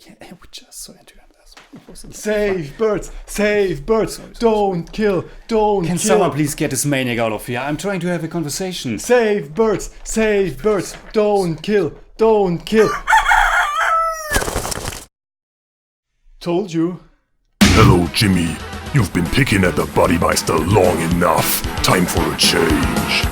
Yeah, we just saw Anti-Ran. Save birds! Save birds! Don't kill! Don't kill! Can someone please get this maniac out of here? I'm trying to have a conversation. Save birds! Save birds! Don't kill! Don't kill! Told you. Hello, Jimmy. You've been picking at the Buddymeister long enough. Time for a change.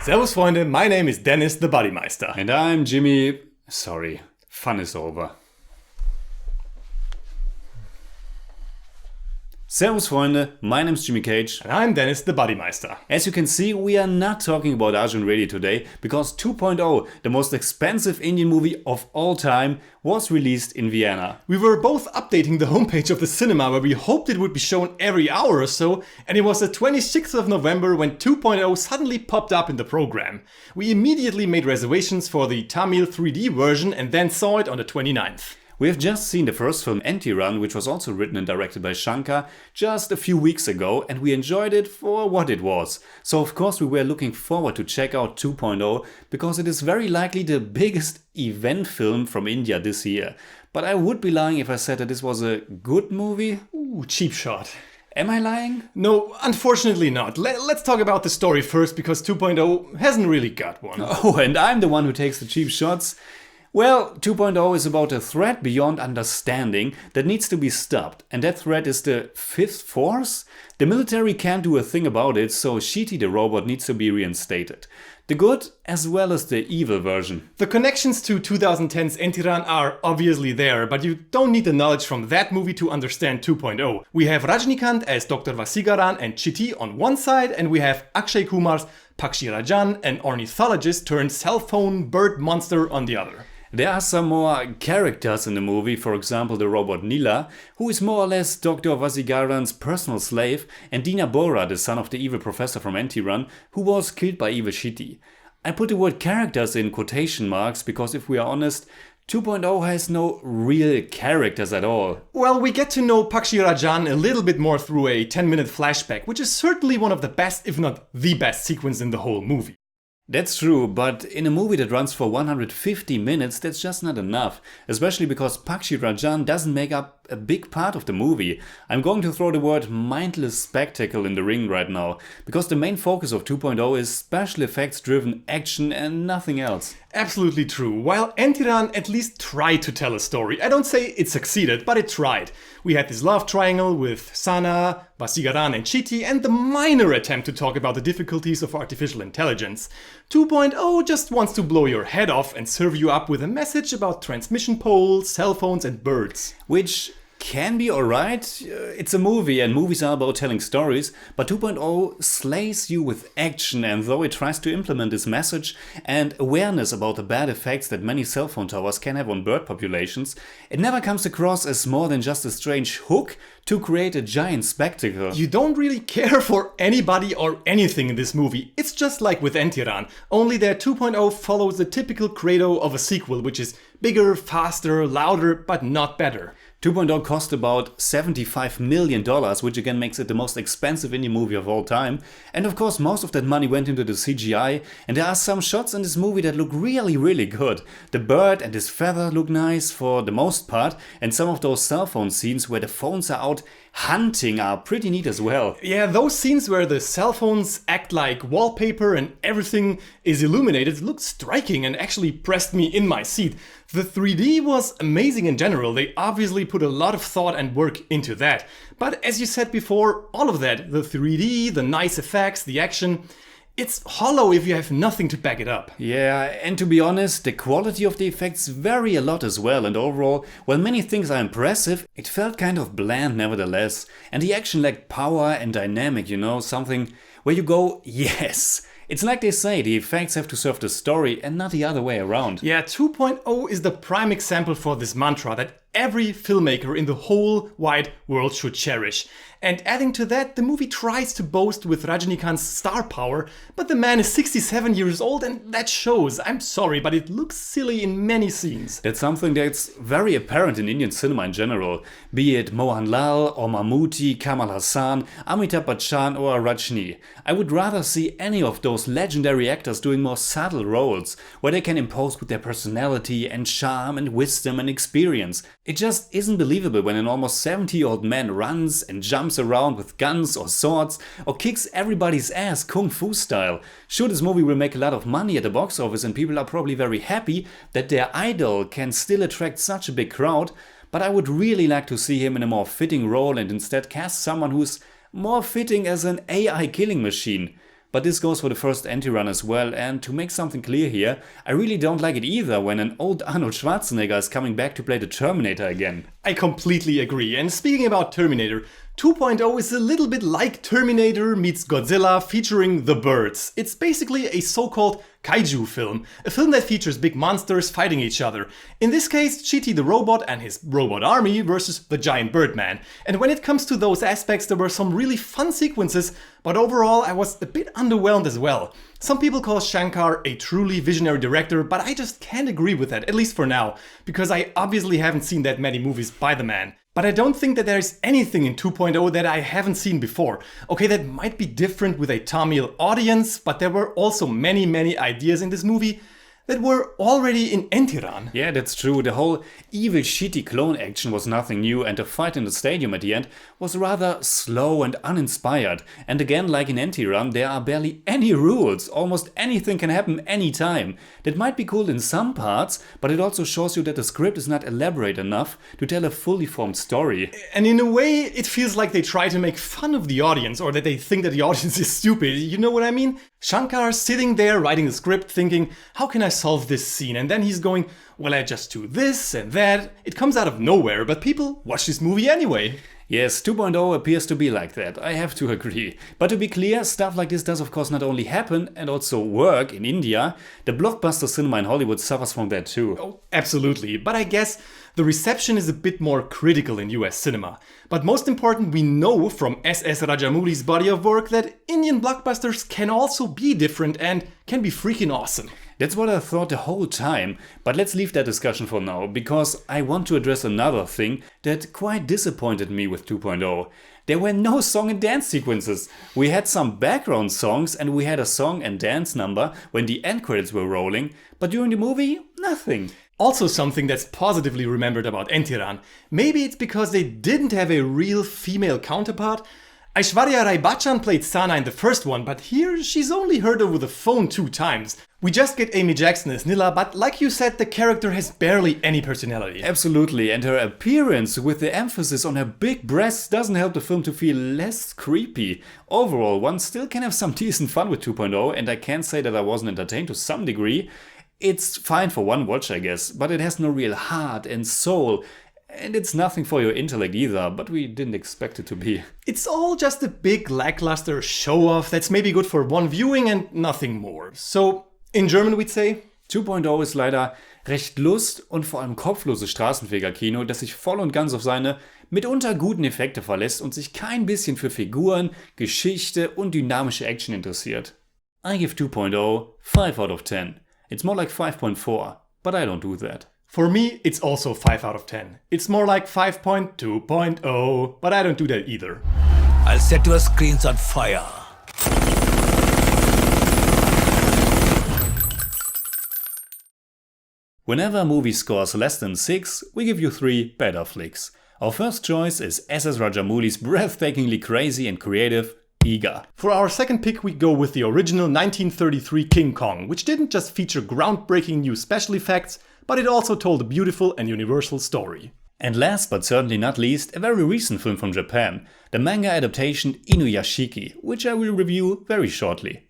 Servus Freunde, my name is Deniz the Buddymeister. And I'm Jimmy. Sorry, fun is over. Servus Freunde, my name's Jimmy Cage. And I'm Deniz the Buddymeister. As you can see, we are not talking about Arjun Reddy today, because 2.0, the most expensive Indian movie of all time, was released in Vienna. We were both updating the homepage of the cinema where we hoped it would be shown every hour or so, and it was the 26th of November when 2.0 suddenly popped up in the program. We immediately made reservations for the Tamil 3D version and then saw it on the 29th. We have just seen the first film Anti-Ran, which was also written and directed by Shankar, just a few weeks ago, and we enjoyed it for what it was. So of course we were looking forward to check out 2.0, because it is very likely the biggest event film from India this year. But I would be lying if I said that this was a good movie. Ooh, cheap shot. Am I lying? No, unfortunately not. Let's talk about the story first, because 2.0 hasn't really got one. Oh, and I'm the one who takes the cheap shots. Well, 2.0 is about a threat beyond understanding that needs to be stopped, and that threat is the Fifth Force? The military can't do a thing about it, so Shiti the robot needs to be reinstated. The good as well as the evil version. The connections to 2010's Anti-Ran are obviously there, but you don't need the knowledge from that movie to understand 2.0. We have Rajnikant as Dr. Vasigaran and Chiti on one side, and we have Akshay Kumar's Pakshi Rajan, an ornithologist turned cell phone bird monster, on the other. There are some more characters in the movie, for example the robot Neela, who is more or less Dr. Vasigaran's personal slave, and Dina Bora, the son of the evil professor from Anti-Ran, who was killed by evil Shiti. I put the word characters in quotation marks because if we are honest, 2.0 has no real characters at all. Well, we get to know Pakshi Rajan a little bit more through a 10-minute flashback, which is certainly one of the best, if not the best, sequence in the whole movie. That's true, but in a movie that runs for 150 minutes, that's just not enough. Especially because Pakshi Rajan doesn't make up a big part of the movie. I'm going to throw the word mindless spectacle in the ring right now, because the main focus of 2.0 is special effects driven action and nothing else. Absolutely true. While Anti-Ran at least tried to tell a story, I don't say it succeeded, but it tried. We had this love triangle with Sana, Vasigaran and Chiti, and the minor attempt to talk about the difficulties of artificial intelligence. 2.0 just wants to blow your head off and serve you up with a message about transmission poles, cell phones and birds. Which can be alright. It's a movie and movies are about telling stories, but 2.0 slays you with action, and though it tries to implement this message and awareness about the bad effects that many cell phone towers can have on bird populations, it never comes across as more than just a strange hook to create a giant spectacle. You don't really care for anybody or anything in this movie. It's just like with Anti-Ran, only that 2.0 follows the typical credo of a sequel, which is bigger, faster, louder, but not better. 2.0 cost about $75 million, which again makes it the most expensive indie movie of all time. And of course most of that money went into the CGI, and there are some shots in this movie that look really good. The bird and his feather look nice for the most part, and some of those cell phone scenes where the phones are out hunting are pretty neat as well. Yeah, those scenes where the cell phones act like wallpaper and everything is illuminated look striking and actually pressed me in my seat. The 3D was amazing in general. They obviously put a lot of thought and work into that. But as you said before, all of that, the 3D, the nice effects, the action, it's hollow if you have nothing to back it up. Yeah, and to be honest, the quality of the effects vary a lot as well, and overall, while many things are impressive, it felt kind of bland nevertheless. And the action lacked power and dynamic, you know, something where you go, yes. It's like they say, the effects have to serve the story and not the other way around. Yeah, 2.0 is the prime example for this mantra that every filmmaker in the whole wide world should cherish. And adding to that, the movie tries to boast with Rajinikanth's star power, but the man is 67 years old and that shows. I'm sorry, but it looks silly in many scenes. That's something that's very apparent in Indian cinema in general, be it Mohanlal or Mammootty, Kamal Hassan, Amitabh Bachchan or Rajni. I would rather see any of those legendary actors doing more subtle roles, where they can impose with their personality and charm and wisdom and experience. It just isn't believable when an almost 70-year-old man runs and jumps around with guns or swords or kicks everybody's ass kung fu style. Sure, this movie will make a lot of money at the box office and people are probably very happy that their idol can still attract such a big crowd, but I would really like to see him in a more fitting role and instead cast someone who's more fitting as an AI killing machine. But this goes for the first anti-run as well, and to make something clear here, I really don't like it either when an old Arnold Schwarzenegger is coming back to play the Terminator again. I completely agree, and speaking about Terminator, 2.0 is a little bit like Terminator meets Godzilla featuring the birds. It's basically a so-called kaiju film, a film that features big monsters fighting each other. In this case, Chiti the robot and his robot army versus the giant Birdman. And when it comes to those aspects, there were some really fun sequences, but overall I was a bit underwhelmed as well. Some people call Shankar a truly visionary director, but I just can't agree with that, at least for now, because I obviously haven't seen that many movies by the man. But I don't think that there's anything in 2.0 that I haven't seen before. Okay, that might be different with a Tamil audience, but there were also many ideas in this movie that were already in Entiran. Yeah, that's true. The whole evil shitty clone action was nothing new, and the fight in the stadium at the end was rather slow and uninspired. And again, like in Anti-Run, there are barely any rules. Almost anything can happen anytime. That might be cool in some parts, but it also shows you that the script is not elaborate enough to tell a fully formed story. And in a way, it feels like they try to make fun of the audience, or that they think that the audience is stupid. You know what I mean? Shankar's sitting there writing the script thinking, how can I solve this scene? And then he's going, well, I just do this and that. It comes out of nowhere, but people watch this movie anyway. Yes, 2.0 appears to be like that, I have to agree. But to be clear, stuff like this does of course not only happen and also work in India, the blockbuster cinema in Hollywood suffers from that too. Oh, absolutely, but I guess the reception is a bit more critical in US cinema. But most important, we know from S.S. Rajamouli's body of work that Indian blockbusters can also be different and can be freaking awesome. That's what I thought the whole time, but let's leave that discussion for now, because I want to address another thing that quite disappointed me with 2.0. There were no song and dance sequences. We had some background songs and we had a song and dance number when the end credits were rolling, but during the movie, nothing. Also something that's positively remembered about Entiran. Maybe it's because they didn't have a real female counterpart. Aishwarya Rai Bachchan played Sana in the first one, but here she's only heard over the phone 2 times. We just get Amy Jackson as Nila, but like you said, the character has barely any personality. Absolutely, and her appearance with the emphasis on her big breasts doesn't help the film to feel less creepy. Overall, one still can have some decent fun with 2.0, and I can say that I wasn't entertained to some degree. It's fine for one watch, I guess, but it has no real heart and soul. And it's nothing for your intellect either, but we didn't expect it to be. It's all just a big lackluster show-off that's maybe good for one viewing and nothing more. So, in German we'd say, 2.0 ist leider recht lust- und vor allem kopfloses Straßenfeger-Kino, das sich voll und ganz auf seine mitunter guten Effekte verlässt und sich kein bisschen für Figuren, Geschichte und dynamische Action interessiert. I give 2.0 5 out of 10. It's more like 5.4, but I don't do that. For me, it's also 5 out of 10. It's more like 5.2.0, but I don't do that either. I'll set your screens on fire. Whenever a movie scores less than 6, we give you 3 better flicks. Our first choice is S.S. Rajamouli's breathtakingly crazy and creative Eager. For our second pick, we go with the original 1933 King Kong, which didn't just feature groundbreaking new special effects, but it also told a beautiful and universal story. And last but certainly not least, a very recent film from Japan, the manga adaptation Inuyashiki, which I will review very shortly.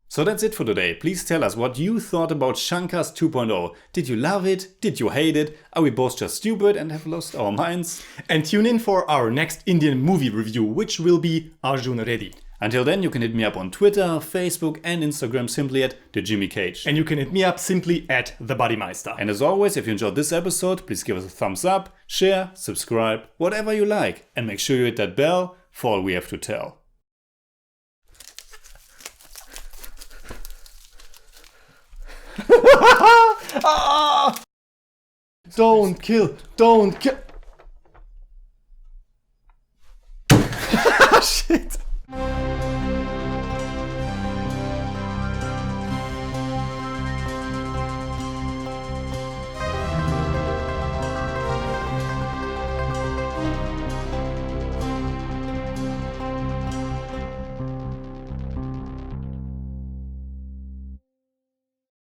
So that's it for today. Please tell us what you thought about Shankar's 2.0. Did you love it? Did you hate it? Are we both just stupid and have lost our minds? And tune in for our next Indian movie review, which will be Arjun Reddy. Until then, you can hit me up on Twitter, Facebook and Instagram simply at The Jimmy Cage. And you can hit me up simply at the Buddymeister. And as always, if you enjoyed this episode, please give us a thumbs up, share, subscribe, whatever you like. And make sure you hit that bell for all we have to tell. Don't kill! Don't kill! Shit!